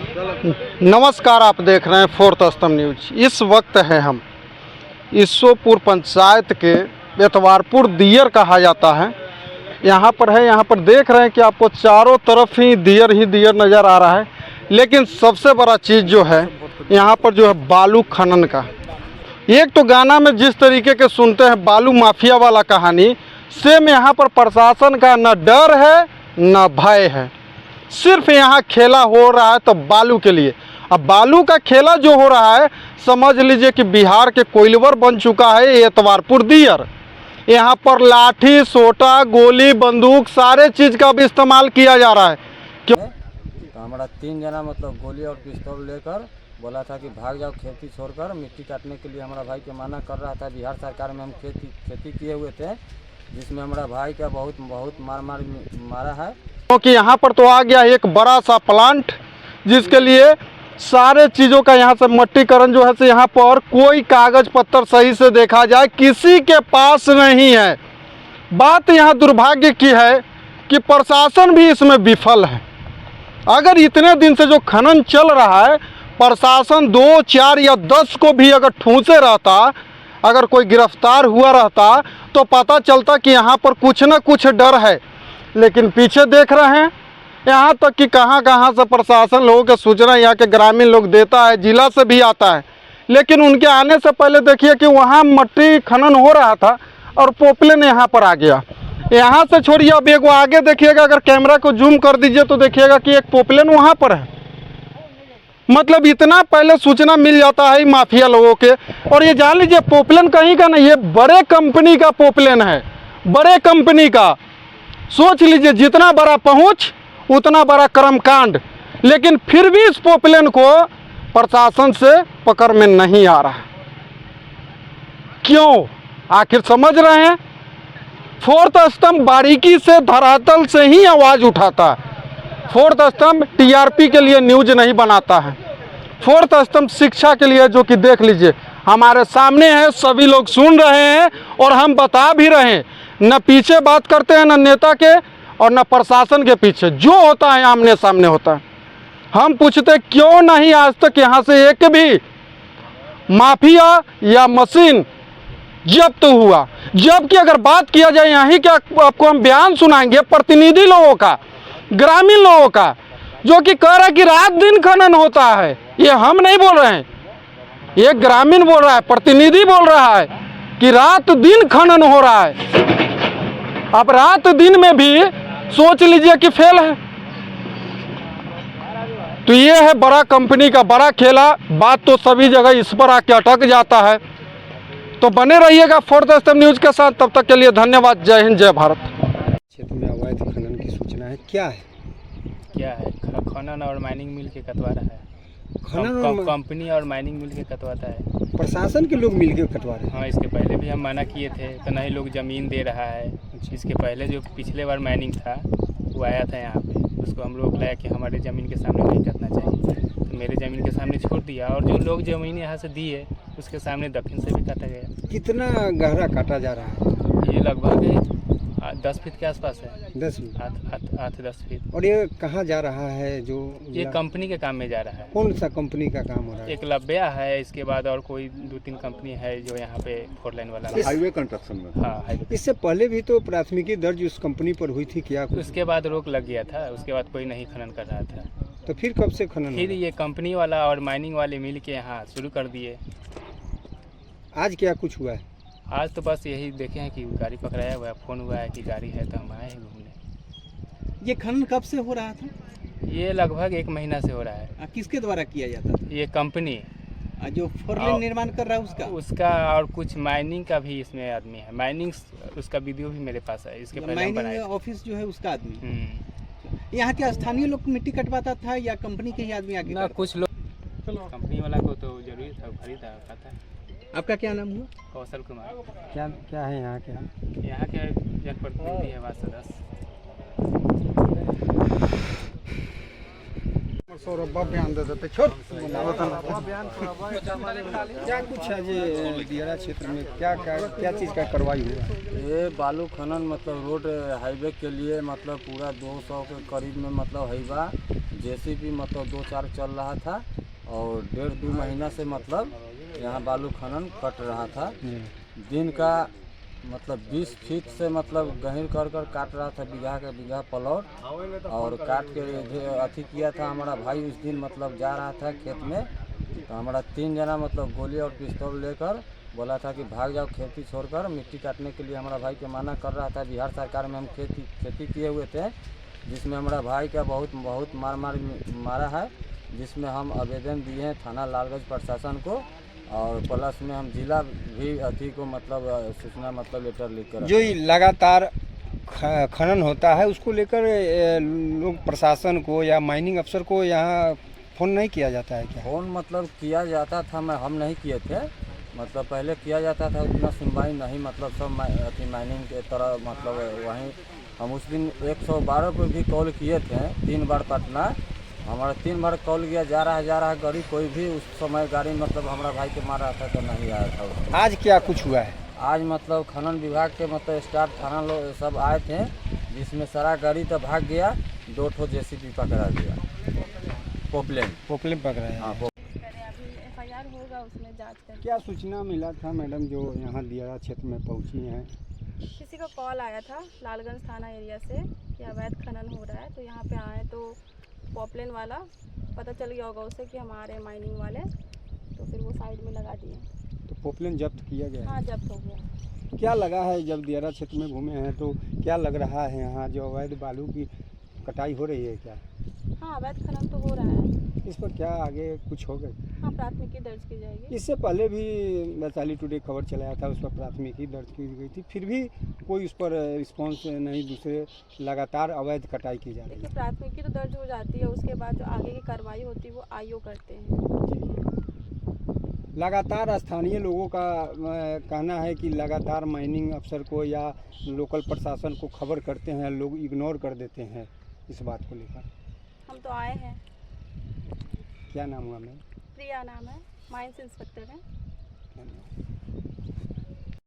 नमस्कार, आप देख रहे हैं फोर्थ स्तंभ न्यूज। इस वक्त है हम ईश्वरपुर पंचायत के एतवारपुर दियर कहा जाता है, यहाँ पर देख रहे हैं कि आपको चारों तरफ ही दियर नज़र आ रहा है। लेकिन सबसे बड़ा चीज़ जो है यहाँ पर जो है बालू खनन का। एक तो गाना में जिस तरीके के सुनते हैं बालू माफिया वाला कहानी, सेम यहाँ पर प्रशासन का न डर है न भय है। सिर्फ यहाँ खेला हो रहा है तो बालू के लिए। अब बालू का खेला जो हो रहा है, समझ लीजिए कि बिहार के कोइलवर बन चुका है ये एतवारपुर दियर। यहाँ पर लाठी, सोटा, गोली, बंदूक सारे चीज़ का भी इस्तेमाल किया जा रहा है। क्यों? तो हमारा 3 जना मतलब गोली और पिस्तौल लेकर बोला था कि भाग जाओ खेती छोड़कर। मिट्टी काटने के लिए हमारा भाई के मना कर रहा था। बिहार सरकार में हम खेती किए हुए थे, जिसमें हमारा भाई का बहुत मारा है। क्योंकि यहाँ पर तो आ गया एक बड़ा सा प्लांट, जिसके लिए सारे चीज़ों का यहाँ से मट्टीकरण जो है से यहाँ पर कोई कागज पत्तर सही से देखा जाए किसी के पास नहीं है। बात यहाँ दुर्भाग्य की है कि प्रशासन भी इसमें विफल है। अगर इतने दिन से जो खनन चल रहा है, प्रशासन 2, 4 या 10 को भी अगर ठूंसे रहता, अगर कोई गिरफ्तार हुआ रहता तो पता चलता कि यहाँ पर कुछ न कुछ डर है। लेकिन पीछे देख रहे हैं, यहाँ तक कि कहाँ से प्रशासन लोगों के सूचना यहाँ के ग्रामीण लोग देता है, जिला से भी आता है। लेकिन उनके आने से पहले देखिए कि वहाँ मट्टी खनन हो रहा था और पोपलेन यहाँ पर आ गया। यहाँ से छोड़िए, अब एक वो आगे देखिएगा, अगर कैमरा को जूम कर दीजिए तो देखिएगा कि एक पोपलेन वहाँ पर है। मतलब इतना पहले सूचना मिल जाता है माफिया लोगों के। और ये जान लीजिए पोपलेन कहीं का नहीं, ये बड़े कंपनी का पोपलेन है, बड़े कंपनी का। सोच लीजिए जितना बड़ा पहुंच उतना बड़ा कर्मकांड। लेकिन फिर भी इस पोपलेन को प्रशासन से पकड़ में नहीं आ रहा। क्यों? आखिर समझ रहे हैं? फोर्थ स्तंभ बारीकी से धरातल से ही आवाज़ उठाता है। फोर्थ स्तंभ टीआरपी के लिए न्यूज नहीं बनाता है। फोर्थ स्तंभ शिक्षा के लिए, जो कि देख लीजिए हमारे सामने है, सभी लोग सुन रहे हैं और हम बता भी रहे हैं। न पीछे बात करते हैं, न नेता के और न प्रशासन के पीछे। जो होता है आमने सामने होता है। हम पूछते क्यों नहीं आज तक यहाँ से एक भी माफिया या मशीन जब्त हुआ? जबकि अगर बात किया जाए यहीं क्या आपको हम बयान सुनाएंगे प्रतिनिधि लोगों का, ग्रामीण लोगों का, जो कि कह रहा है कि रात दिन खनन होता है। ये हम नहीं बोल रहे हैं, ये ग्रामीण बोल रहा है, प्रतिनिधि बोल रहा है कि रात दिन खनन हो रहा है। अब रात दिन में भी सोच लीजिए कि फेल है। तो ये है बड़ा कंपनी का बड़ा खेला। बात तो सभी जगह इस पर आके अटक जाता है। तो बने रहिएगा फोर्थ स्तंभ न्यूज के साथ। तब तक के लिए धन्यवाद। जय हिंद, जय भारत। क्षेत्र में अवैध खनन की सूचना है, क्या है? खनन और माइनिंग मिल के कटवा रहा है। खनन कंपनी और माइनिंग मिल के कटवाता है। प्रशासन के लोग मिलकर कटवा रहे हैं। हाँ, इसके पहले भी हम मना किए थे तो नहीं लोग ज़मीन दे रहा है। इसके पहले जो पिछले बार माइनिंग था वो आया था यहाँ पे, उसको हम लोग लाया कि हमारे ज़मीन के सामने नहीं कटना चाहिए, तो मेरे ज़मीन के सामने छोड़ दिया। और जो लोग ज़मीन यहाँ से दिए उसके सामने दक्षिण से भी काटा गया। कितना गहरा काटा जा रहा है? ये लगभग 10 फीट के आसपास है। 10 फीट? 8-10 फीट। और ये कहाँ जा रहा है? जो ये कंपनी के काम में जा रहा है। कौन सा कंपनी का काम हो रहा है? एक लब्या है, इसके बाद और कोई 2-3 कंपनी है जो यहाँ पे 4 लाइन वाला हाईवे कंस्ट्रक्शन में। हाँ, हाईवे। इससे पहले भी तो प्राथमिकी दर्ज उस कंपनी पर हुई थी क्या? उसके बाद रोक लग गया था, उसके बाद कोई नहीं खनन कर रहा था। तो फिर कब से खनन? फिर ये कंपनी वाला और माइनिंग वाले मिल के यहाँ शुरू कर दिए। आज क्या कुछ हुआ है? आज तो बस यही देखे हैं कि गाड़ी पकड़ाया हुआ है, फ़ोन हुआ है कि गाड़ी है, तो हम आए हैं घूमने। ये खनन कब से हो रहा था? ये लगभग 1 महीना से हो रहा है। किसके द्वारा किया जाता था? ये कंपनी जो 4 लेन निर्माण कर रहा है उसका और कुछ माइनिंग का भी इसमें आदमी है। माइनिंग उसका वीडियो भी मेरे पास है। इसके पहले माइनिंग ऑफिस जो है उसका आदमी। यहाँ के स्थानीय लोग मिट्टी कटवाता था या कंपनी के ही आदमी आगे? ना, कुछ लोग। कंपनी वाला को तो जरूरी था, खरीदा था। आपका क्या नाम हुआ? कौशल कुमार। क्या है यहाँ के? यहाँ के जनप्रतिनिधि है, वार्ड सदस्य। सौरभ बयान दे देते छोड़ क्या कुछ है ये दियारा क्षेत्र में क्या चीज़ का कार्रवाई हुआ है? ये बालू खनन मतलब रोड हाईवे के लिए मतलब पूरा 200 के करीब में मतलब हाईवा जेसीबी मतलब 2-4 चल रहा था और 1.5-2 महीना से मतलब यहाँ बालू खनन कट रहा था। दिन का मतलब 20 फीट से मतलब गहिर कर काट रहा था बीघा प्लॉट और काट के अथी किया था। हमारा भाई उस दिन मतलब जा रहा था खेत में तो हमारा 3 जना मतलब गोली और पिस्तौल लेकर बोला था कि भाग जाओ खेती छोड़कर, मिट्टी काटने के लिए हमारा भाई के मना कर रहा था। बिहार सरकार में हम खेती किए हुए थे जिसमें हमारा भाई का बहुत मारा है, जिसमें हम आवेदन दिए हैं थाना लालगंज प्रशासन को और प्लस में हम जिला भी अथी को मतलब सूचना मतलब लेटर लिख कर जो ये लगातार खनन होता है उसको लेकर लोग प्रशासन को या माइनिंग अफसर को यहाँ फ़ोन नहीं किया जाता है क्या? फोन मतलब किया जाता था, हम नहीं किए थे, मतलब पहले किया जाता था, उतना सुनवाई नहीं, मतलब सब अथी माइनिंग के तरह मतलब वहीं हम उस दिन 112 पर भी कॉल किए थे 3 बार पटना, हमारा 3 बार कॉल किया, जा रहा है गाड़ी, कोई भी उस समय गाड़ी मतलब हमारा भाई के मार रहा था तो नहीं आया था उसको। आज क्या कुछ हुआ है? आज मतलब खनन विभाग के मतलब स्टाफ थाना लोग सब आए थे जिसमें सारा गाड़ी तो भाग गया, 2 ठो जेसीबी पकड़ा गया, पोपलेन पकड़ा है। हाँ अभी एफआईआर होगा, उसमें जांच करेंगे। क्या सूचना मिला था मैडम जो यहाँ दियारा क्षेत्र में पहुँची हैं? किसी को कॉल आया था लालगंज थाना एरिया से कि अवैध खनन हो रहा है, तो यहाँ पे आए तो पॉपलेन वाला पता चल गया होगा उसे कि हम आ रहे हैं माइनिंग वाले, तो फिर वो साइड में लगा दिए। तो पॉपलेन जब्त किया गया है? हाँ, जब्त हो गया। क्या लगा है जब दियारा क्षेत्र में घूमे हैं तो क्या लग रहा है यहाँ जो अवैध बालू की कटाई हो रही है क्या? हाँ, अवैध खनन तो हो रहा है। इस पर क्या आगे कुछ होगा? हाँ, प्राथमिकी दर्ज की जाएगी। इससे पहले भी वैशाली टुडे खबर चलाया था, उस पर प्राथमिकी दर्ज की गई थी, फिर भी कोई उस पर रिस्पॉन्स नहीं, दूसरे लगातार अवैध कटाई की जा रही है। देखिए, प्राथमिकी तो दर्ज हो जाती है, उसके बाद जो आगे की कार्रवाई होती है वो आईओ करते हैं। लगातार स्थानीय लोगों का कहना है कि लगातार माइनिंग अफसर को या लोकल प्रशासन को खबर करते हैं, लोग इग्नोर कर देते हैं इस बात को लेकर। हम तो आए हैं। क्या नाम हुआ मैम? प्रिया नाम है, माइंस इंस्पेक्टर है। धन्यवाद।